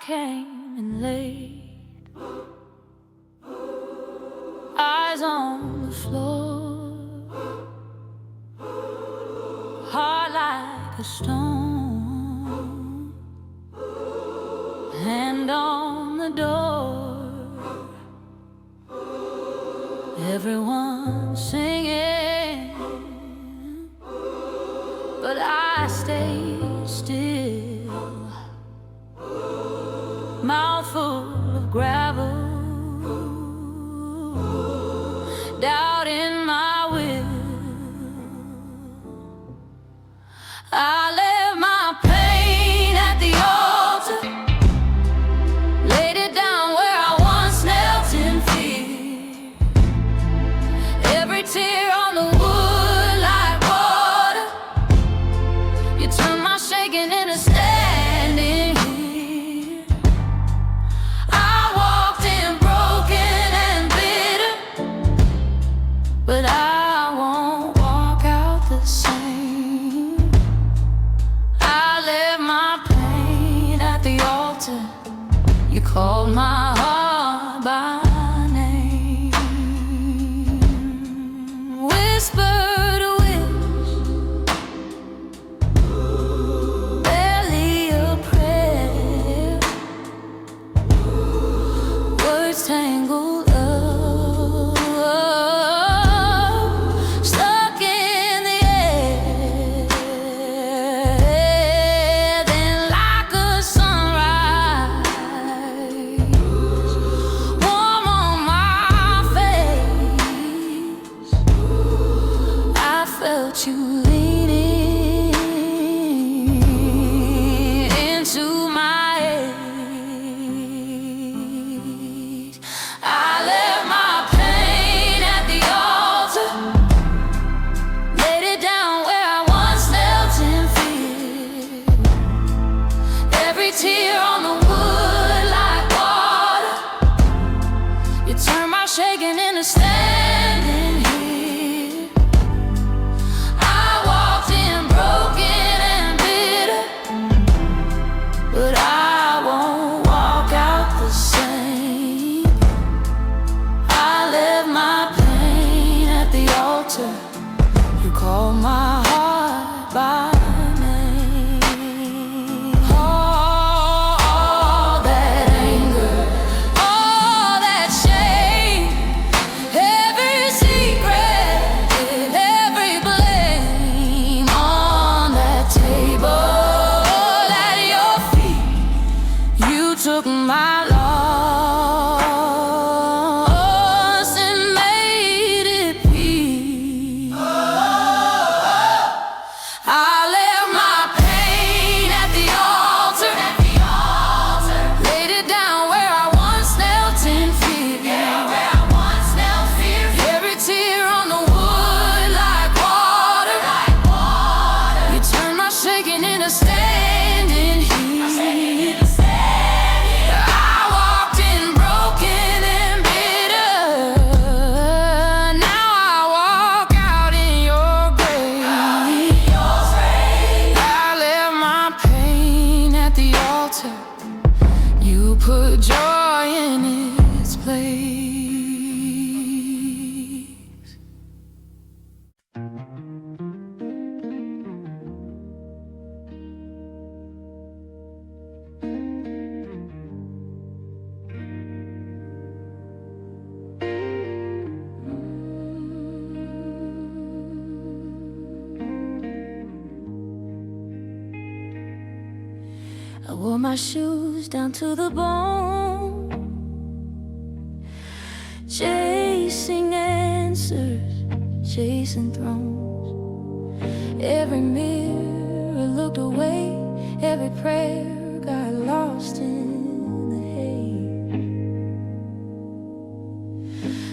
came in late, eyes on the floor, heart like a stone, hand on the door, everyone singing, but I stayed still, mouth full of gravel, doubt in my will. I left my pain at the altar, laid it down where I once knelt in fear. Every tear on the wood like water, you turned my shaking into standing here. I walked in broken and bitter, but I won't walk out the same. I left my pain at the altar, you called my heart by name, whispered a wish, barely a prayer, words tangled up, stuck in the air. Then like a sunrise, warm on my face, I felt you leaning into my age. I left my pain at the altar, laid it down where I once knelt in fear. Every tear on the wood like water, you turned my shaking into standing here. I walked in broken and bitter, but I won't walk out the same. I left my pain at the altar, you called my heart by name. All that anger, all that shame, every secret, every blame on that table at your feet. You took my loss and made it peace. I left my pain at the altar, laid it down where I once knelt in fear. Every tear on the wood like water, you turned my shaking into standing here. I walked in broken and bitter, now I walk out in your grave. I left my pain at the altar, you put joy in its place. I wore my shoes down to the bone, chasing answers, chasing thrones. Every mirror looked away, every prayer got lost in the haze.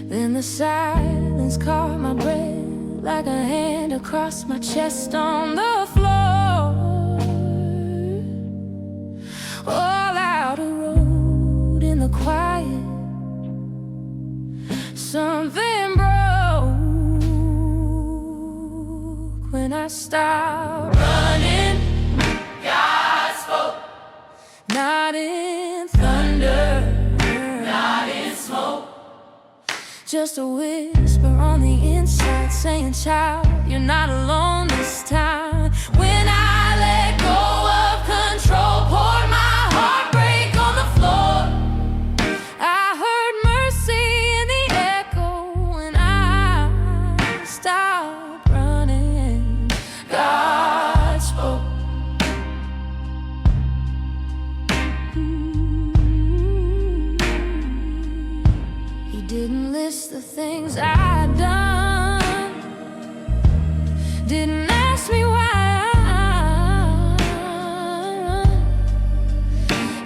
Then the silence caught my breath like a hand across my chest on the floor. All out a road in the quiet, something broke when I stopped running. God spoke, not in Just a whisper on the inside saying, child, you're not alone this time. When I let go of control, poured my heartbreak on the floor, I heard mercy in the echo. When I stopped running, God spoke. He didn't list the things I'd done, didn't ask me why.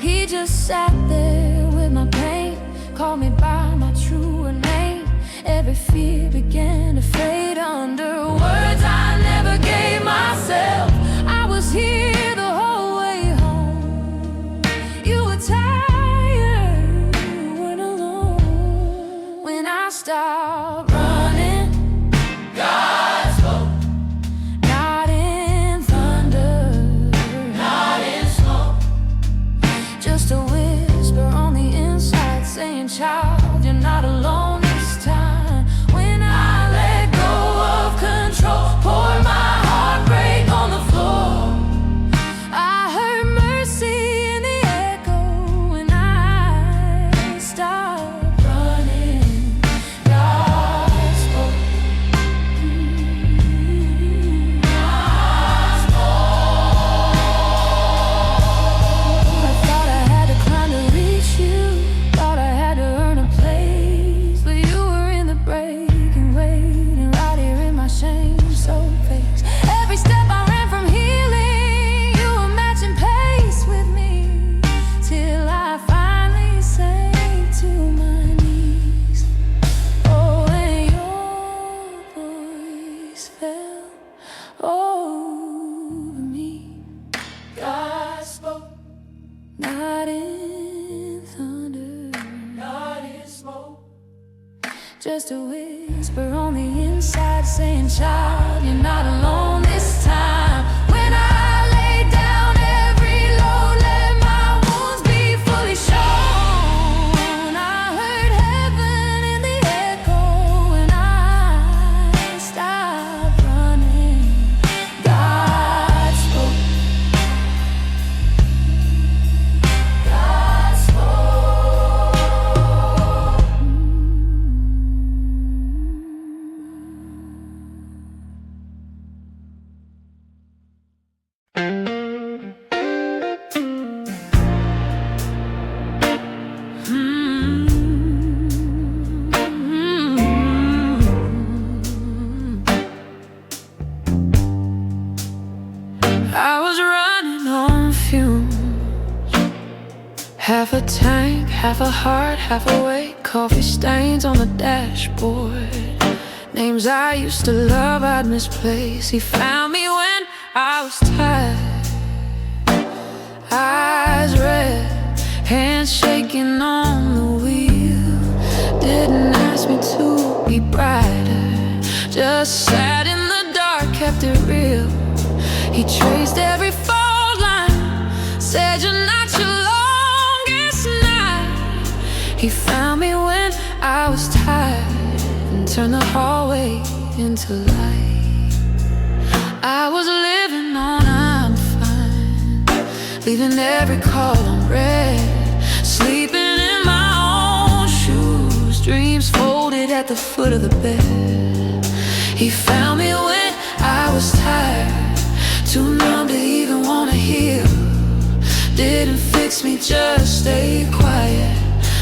He just sat there with my pain, called me by my true name. Every fear began to fade under words I never gave myself. I was here the whole way home. You were tired, you weren't alone. When I stopped running, God spoke. Not in thunder, not in smoke. Just a whisper on the inside saying, child, you're not alone this time. When I let go of control, poured my heartbreak on the floor, I heard mercy in the echo. When I stopped running, God spoke. God spoke. I thought I had to climb to reach you, thought I had to earn a place, but you were in the breaking, waiting right here in my shame so face. Every step I ran from healing, you were matching pace with me, till I finally sank to my knees. Oh, and your voice fell over me. God spoke. Not in thunder, not in smoke. Just a whisper on the inside saying, child, you're not alone this time. When I laid down every load, let my wounds be fully shown, I heard heaven in the echo. When I stopped running, God spoke. God spoke. I was running on fumes, half a tank, half a heart, half awake. Coffee stains on the dashboard, names I used to love I'd misplace. He found me when I was tired, eyes red, hands shaking on the wheel. Didn't ask me to be brighter, just sat in the dark, kept it real. He traced every fault line, said you're not your longest night. He found me when I was tired and turned the hallway into light. I was living on I'm fine, leaving every call on red, sleeping in my own shoes, dreams folded at the foot of the bed. He found me when I was tired, too numb to even wanna heal. Didn't fix me, just stay quiet,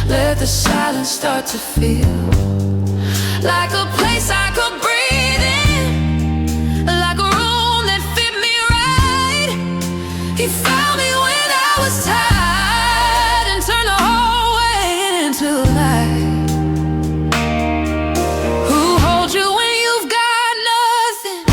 let the silence start to feel like a place I could breathe in, like a room that fit me right. He found me when I was tired and turned the hallway into light. Who holds you when you've got nothing?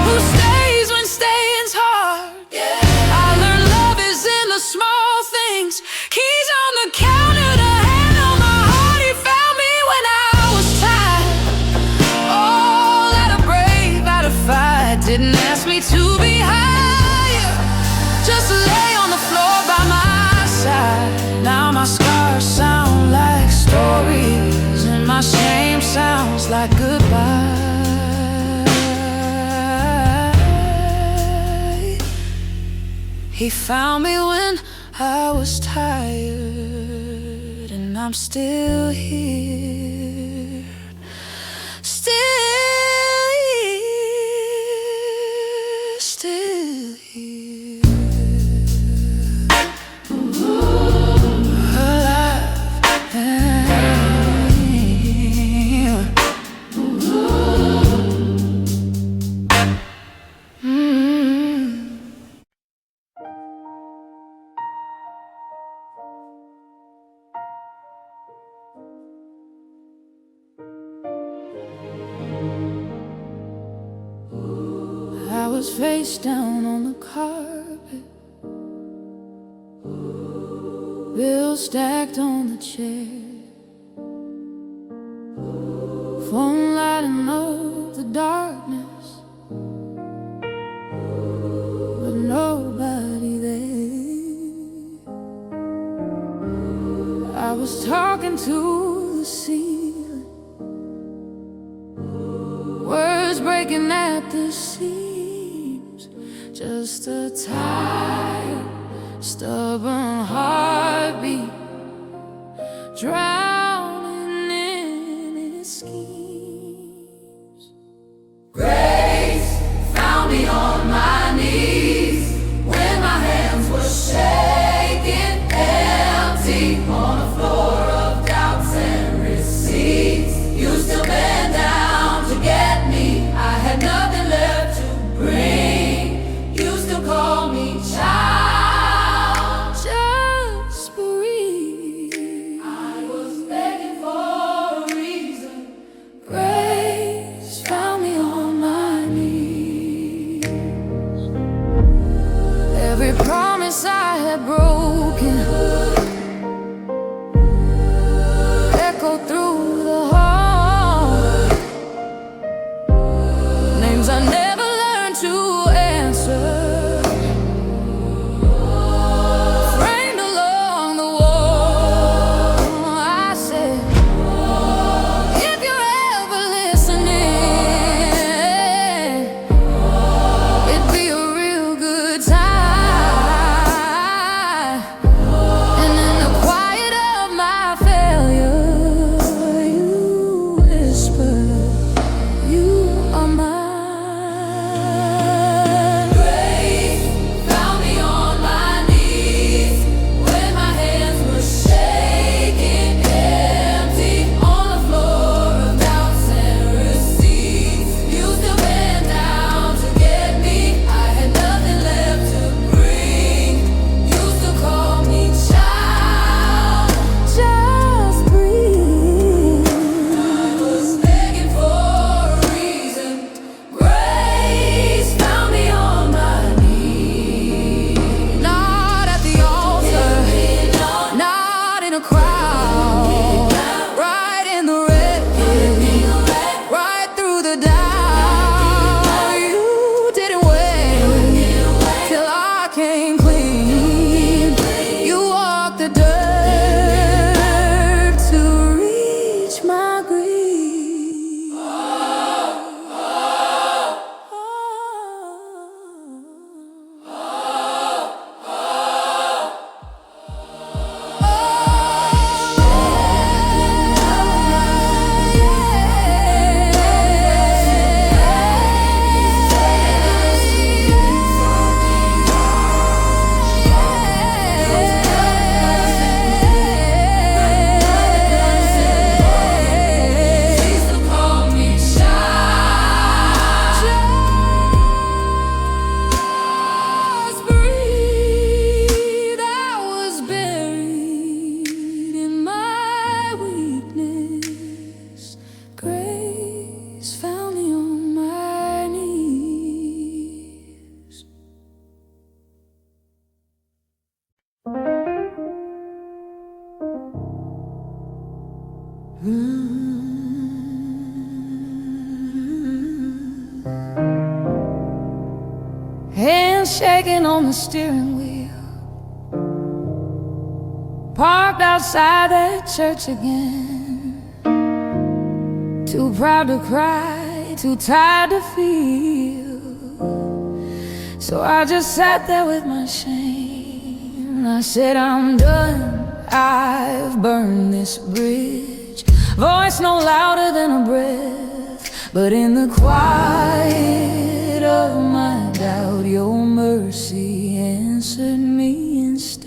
Who stays when staying's hard? I learned love is in the small things, keys on the counter, the hand on my heart. He found me when I was tired, all out of brave, out of fight. Didn't ask me to be higher, just lay on the floor by my side. Now my scars sound like stories and my shame sounds like goodbye. He found me when I was tired, and I'm still here, still here, still here, alive and here. I was face down on the carpet, bills stacked on the chair, phone lighting up the darkness, but nobody there. I was talking to the ceiling, words breaking at the seams, just a tired, stubborn heartbeat drowning in its schemes. Grace found me on my knees when my hands were shaking, empty on a floor of doubts and receipts. You still bend down to get me. I had nothing left to bring. You still call me child. Just breathe. I was begging for a reason. Grace found me on my knees. Every promise I had broken echoed through the hall. Names I never learned to answer, framed along the wall. I said, if you're ever listening, it'd be a real good time. And in the quiet of my failure, you whisper, you are mine. Grace found me on my knees when my hands were shaking, empty on the floor of doubts and receipts. You still bent down to get me. I had nothing left to bring. You still call me child. Just breathe. I was begging for a reason. Grace found me on my knees. Not at the altar, not in a crowd, right in the red, right through the doubt. You didn't wait till I came clean. You walked the dirt to reach my grief. Just breathe. I was buried in my weakness. Grace found me on my knees. Hands shaking on the steering wheel, parked outside that church again. Too proud to cry, too tired to feel. So I just sat there with my shame. I said, I'm done, I've burned this bridge. Voice no louder than a breath, but in the quiet of my doubt, your mercy answered me instead.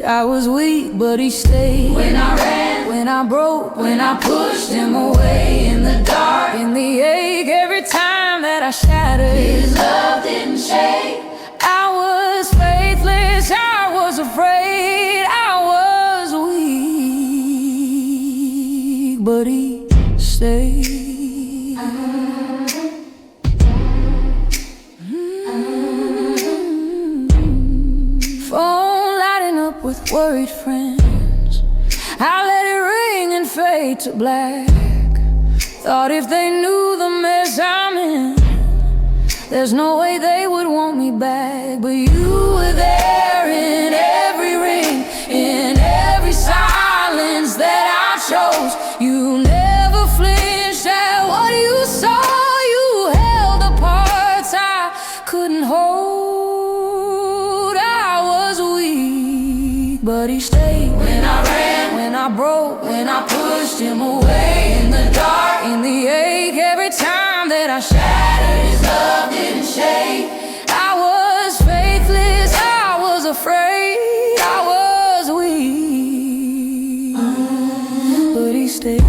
I was weak, but he stayed. When I ran, when I broke, when I pushed him away, in the dark, in the ache, every time that I shattered, his love didn't shake. I was faithless, I was afraid, I was weak, but he stayed. Phone lighting up with worried friends, I let it ring and fade to black. Thought if they knew the mess I'm in, there's no way they would want me back. But you were there in every ring, in every silence that I chose. You never flinched at what you saw. You held the parts I couldn't hold. I was weak, but he stayed. When I ran, when I broke, when I pushed him away, in the dark, in the ache, every time that I shattered, his love didn't shake. I was faithless, I was afraid, I was weak, but he stayed.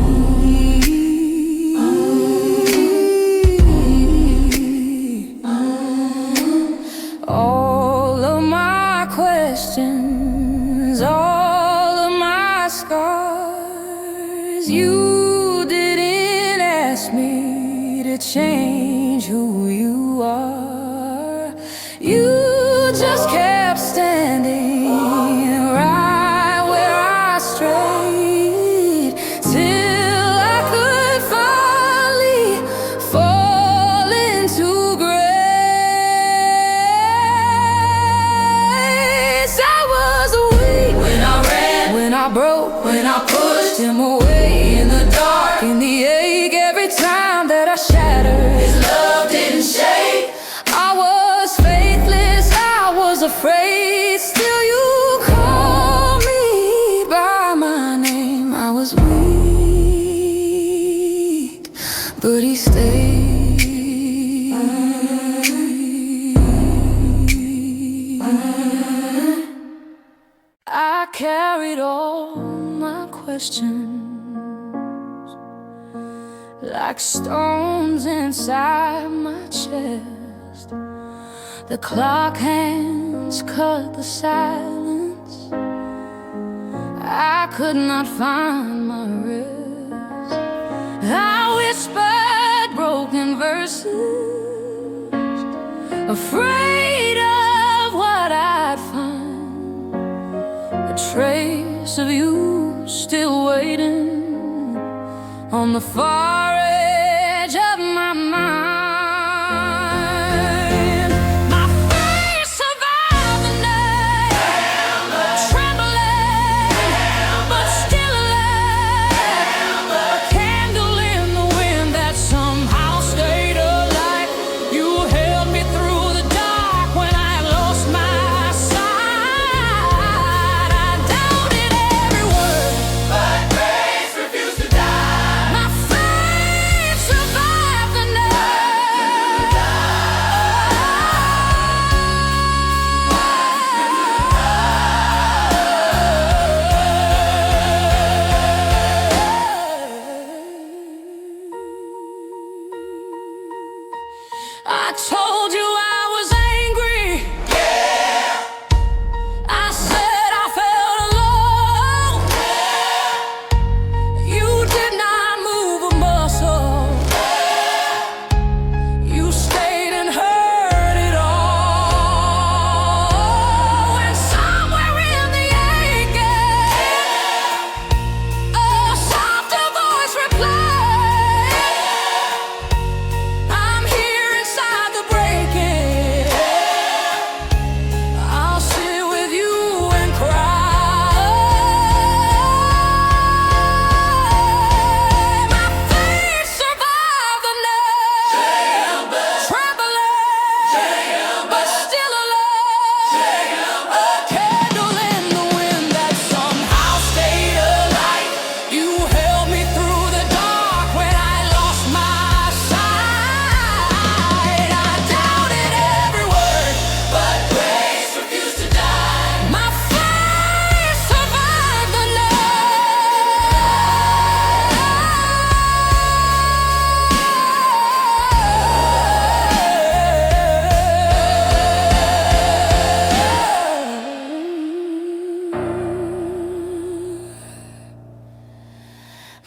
All of my questions, all of my scars, you didn't ask me to change who you are. You just kept standing right where I strayed, till I could finally fall into grace. I was weak when I ran, when I broke, when I pushed him away, in the dark, in the ache, every time that I shattered, his love didn't shake. I was faithless, I was afraid, still you called me by my name. I was weak, but he stayed. I carried all my questions like stones inside my chest. The clock hands cut the silence. I could not find my rest. I whispered broken verses, afraid of what I'd find. A trace of you still waiting on the far edge of my mind. My face survived the night, trembling, but still alive. A candle in the wind that somehow stayed alight. You held me through the dark when I lost my sight. I doubted every word, but grace refused to die. My faith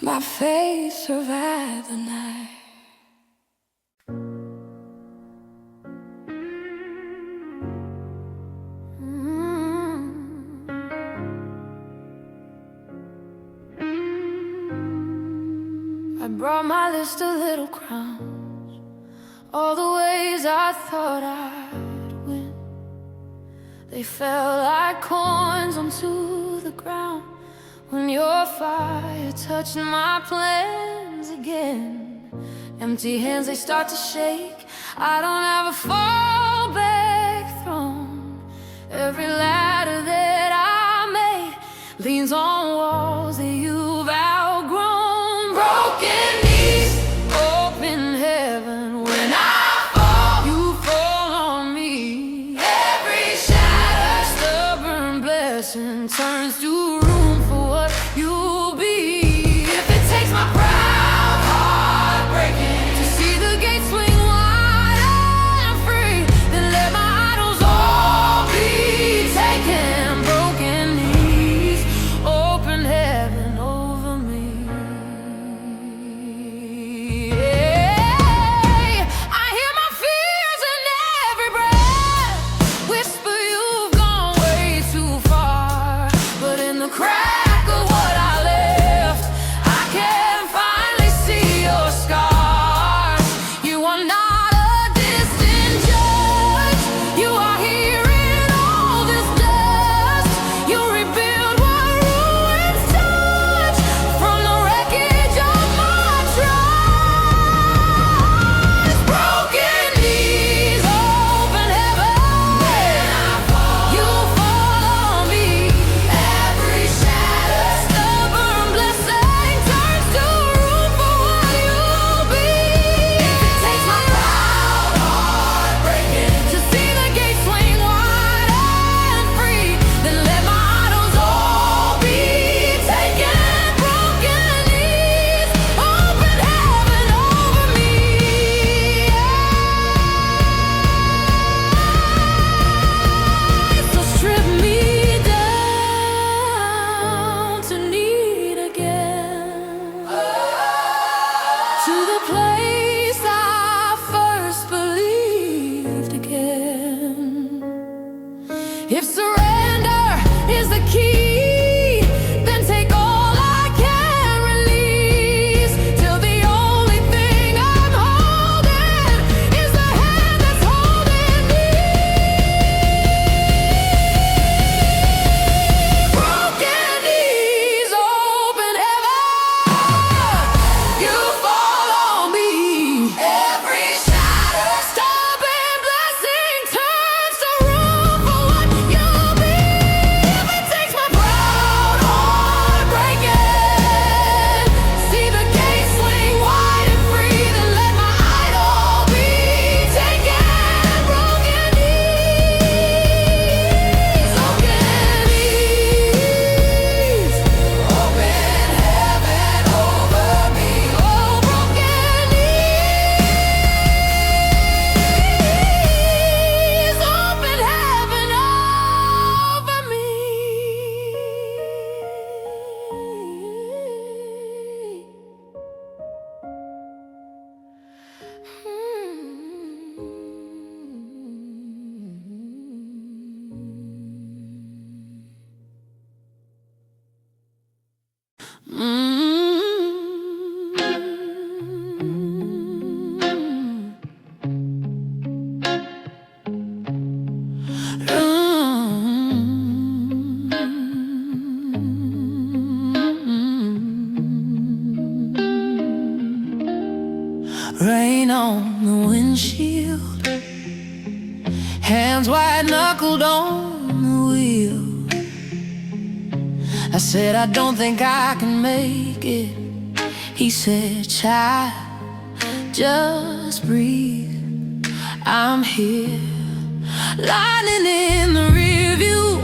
My faith survived the night. I brought my list of little crowns, all the ways I thought I'd win. They fell like coins onto the ground when your fire touched my plans again. Empty hands, they start to shake. I don't have a fallback throne. Every ladder that I made leans on walls that you've outgrown. Broken knees, open heaven. When I fall, you fall on me. Every shattered, stubborn blessing turns to room for what you'll be. If it takes my proud heart breaking to see the gates swing wide and free, then let my idols all be taken. Broken knees, open heaven over me. I hear my fears in every breath whisper you've gone way too far, but in the crack of what I left, I can finally see your scars. You are not a distant judge. You are here in all this dust. You rebuild what ruins touch from the wreckage of my trust. Broken knees, open heaven. You fall on me. Every shattered, stubborn blessing turns to room for what you'll be. If it takes my proud heart breaking to see the gates swing wide and free, then let my idols all be taken. Broken knees, open heaven over me. So strip me down to need again, to the place I first believed again. If surrender is the key, then take all I can release, till the only thing I'm holding is the hand that's holding me. Broken knees, open heaven. You fall on me. Every shattered, stubborn blessing turns to room for what you'll be. If it takes my proud heart breaking, see the gates swing wide and free, then let my idol be taken. Broken knees, open heaven over me. Oh, broken knees, open heaven over me. Rain on the windshield, hands white-knuckled on the wheel. I said, I don't think I can make it. He said, child, just breathe. I'm here, lightning in the rear view,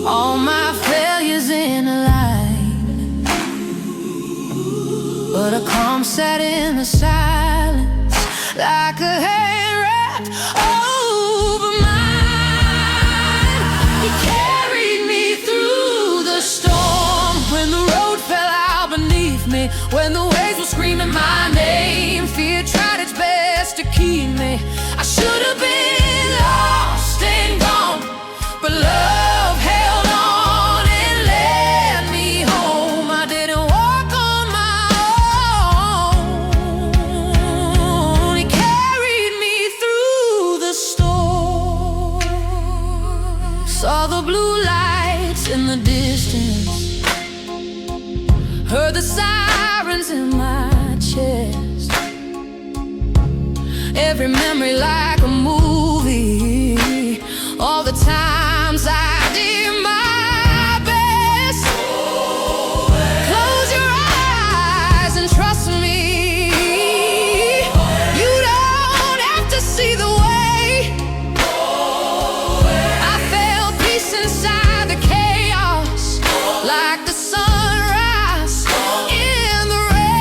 all my failures in a line, but a calm sat in the silence, like a hand wrapped over mine. He carried me through the storm when the road fell out. the blue lights in the distance, heard the sirens in my chest. Every memory like a movie, all the times I did my best. Close your eyes and trust me, you don't have to see the way. I felt peace inside the chaos, like the sunrise in the rain.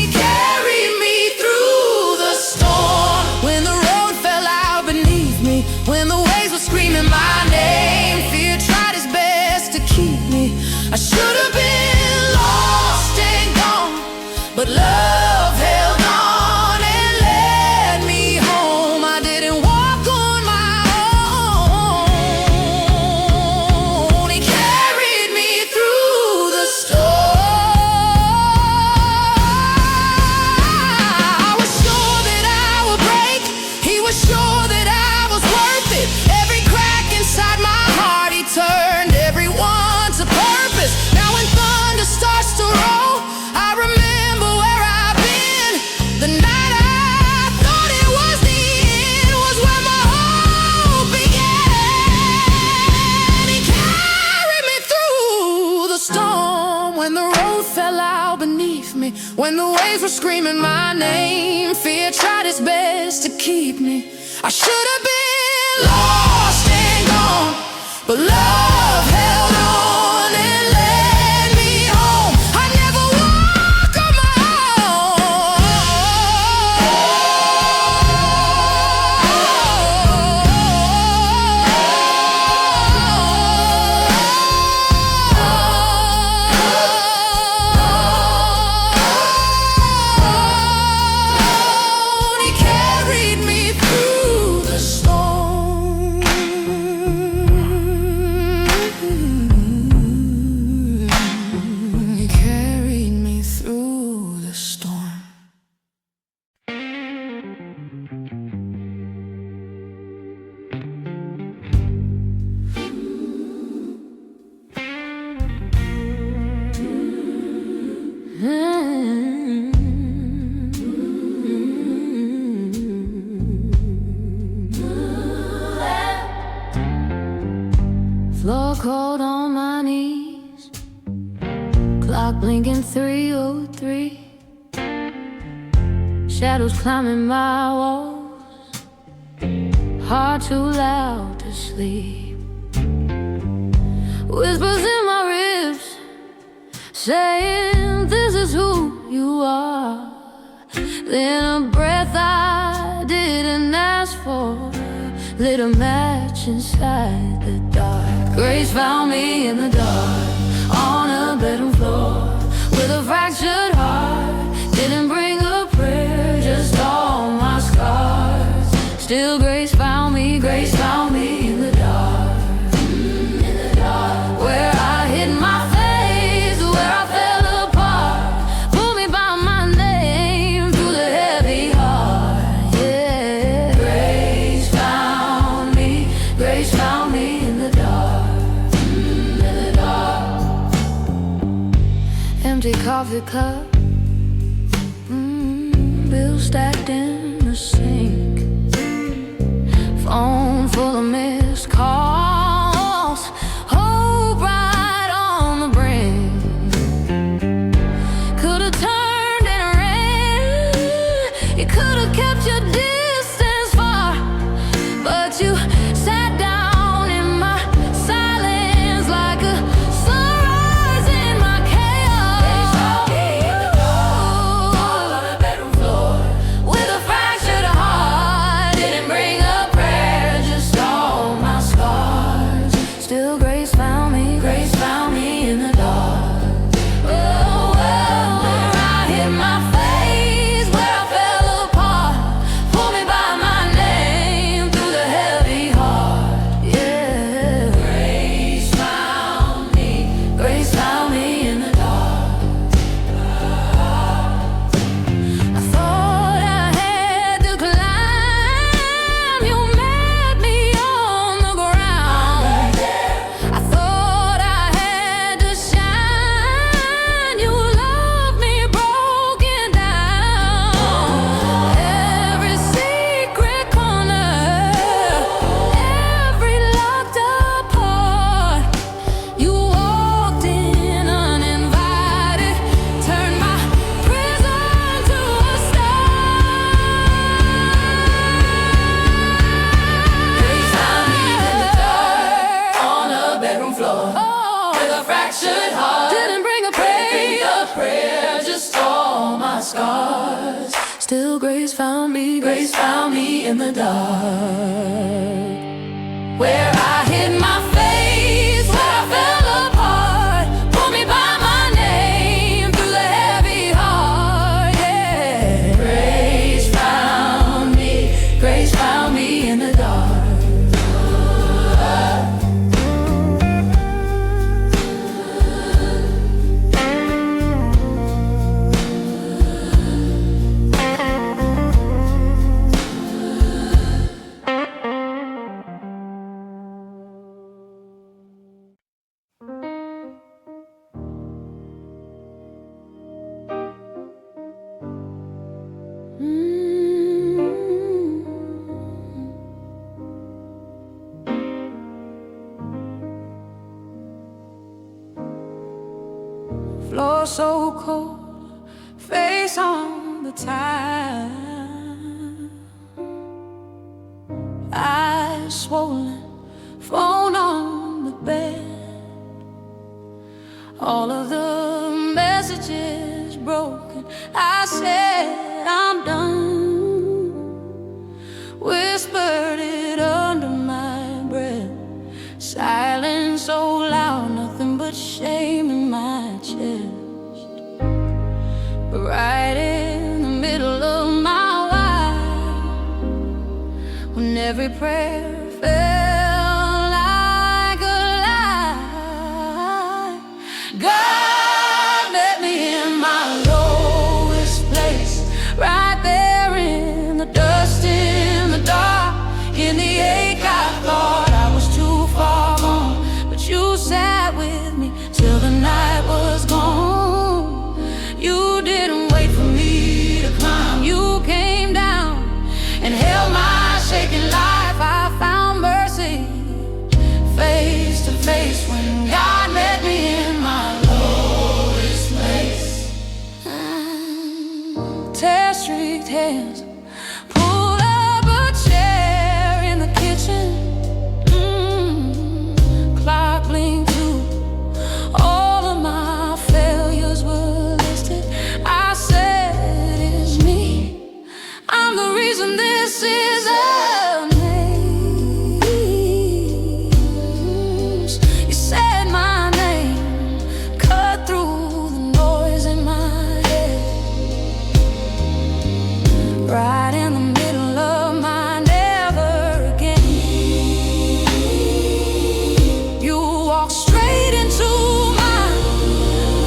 He carried me through the storm, when the road fell out beneath me, when the waves were screaming my name. Fear tried its best to keep me. I should have been lost and gone, but love held on and led me home. I didn't walk on my own. He carried me through the storm. I was sure that I would break, he was sure that I was worth it. Every crack inside my heart he turned, everyone to purpose. Now when thunder starts to roll, I remember where I've been. The night I thought it was the end was where my hope began. He carried me through the storm, when the road fell out beneath me, when the waves were screaming my name. Fear tried its best to keep me. I should have been lost and gone, but love held on and led me home. I never walk on my own. He carried me through the storm. He carried me through the storm. Floor cold on my knees, clock blinking 3:03. Shadows climbing my walls, heart too loud to sleep. Whispers in my ribs, saying this is who you are. Then a breath I didn't ask for lit a match inside the dark. Grace found me in the dark, on a bedroom floor, with a fractured heart. Didn't bring a prayer, just all my scars. Still grace found me in the dark, in the dark, where I hid my face, where I fell apart. Pulled me by my name through the heavy heart. Yeah, grace found me in the dark, in the dark. Empty coffee cup, bills stacked in the sink, phone full of missed calls, hope right on the brink. Could've turned and ran, you could've kept your distance far, but you sat down in my silence like a sunrise in my chaos. All on a bedroom floor, with a fractured heart. Didn't bring a prayer, just all Still grace found me in the dark, where I hid my face, where I fell apart. Pull me by my name through the heavy heart, yeah. Grace found me in the dark. Floor so cold, face on the tile, eyes swollen, phone on the bed. All of the messages broken. I said I'm done, whispered it under my breath. Silence so loud, nothing but shame in my chest. But right in the middle of my life, when every prayer fell like a lie, God met me in my lowest place, right there in the dust, in the dark, in the ache. I thought I was too far gone, but you sat with me till the night was gone. You didn't wait for me to climb, you came down and held my shaking life. I found mercy face to face when God met me in my lowest place. Tear-streaked hands pulled up a chair in the kitchen. Clock blinked too. All of my failures were listed. I said, it's me. I'm the reason this is a maze. You said my name, cut through the noise in my head. Right in the middle of my never again. You walked straight into mine.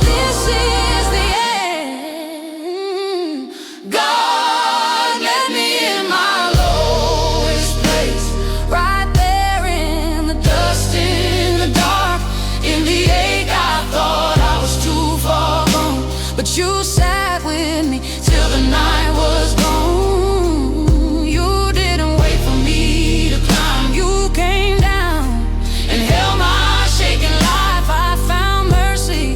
This is the end. God met me in my lowest place, right there in the dust, in the dark, in the ache. I thought I was too far gone, but you sat with me till the night was gone. You didn't wait for me to climb, you came down and held my shaking life. I found mercy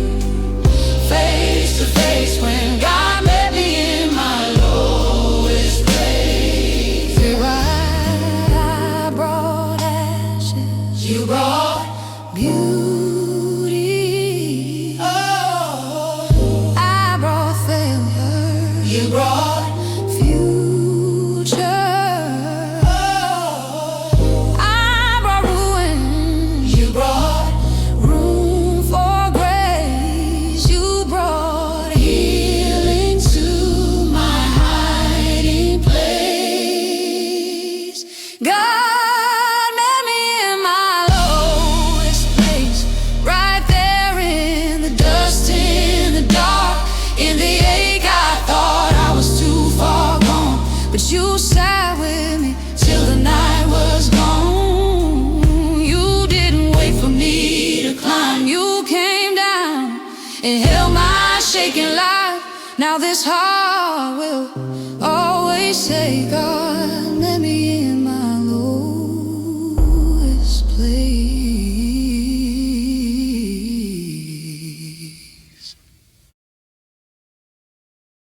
face to face when God met me in my lowest place. Here I brought ashes, you brought beauty. Oh, I brought failure, you brought future. Oh, I brought ruin, you brought room for grace. You brought healing to my hiding place. God met me in my lowest place, right there in the dust, in the dark, in the ache. I thought I was too far gone, but you sat with me till the night was gone. You didn't wait for me to climb, you came down and held my shaking life. Now this heart will always say God.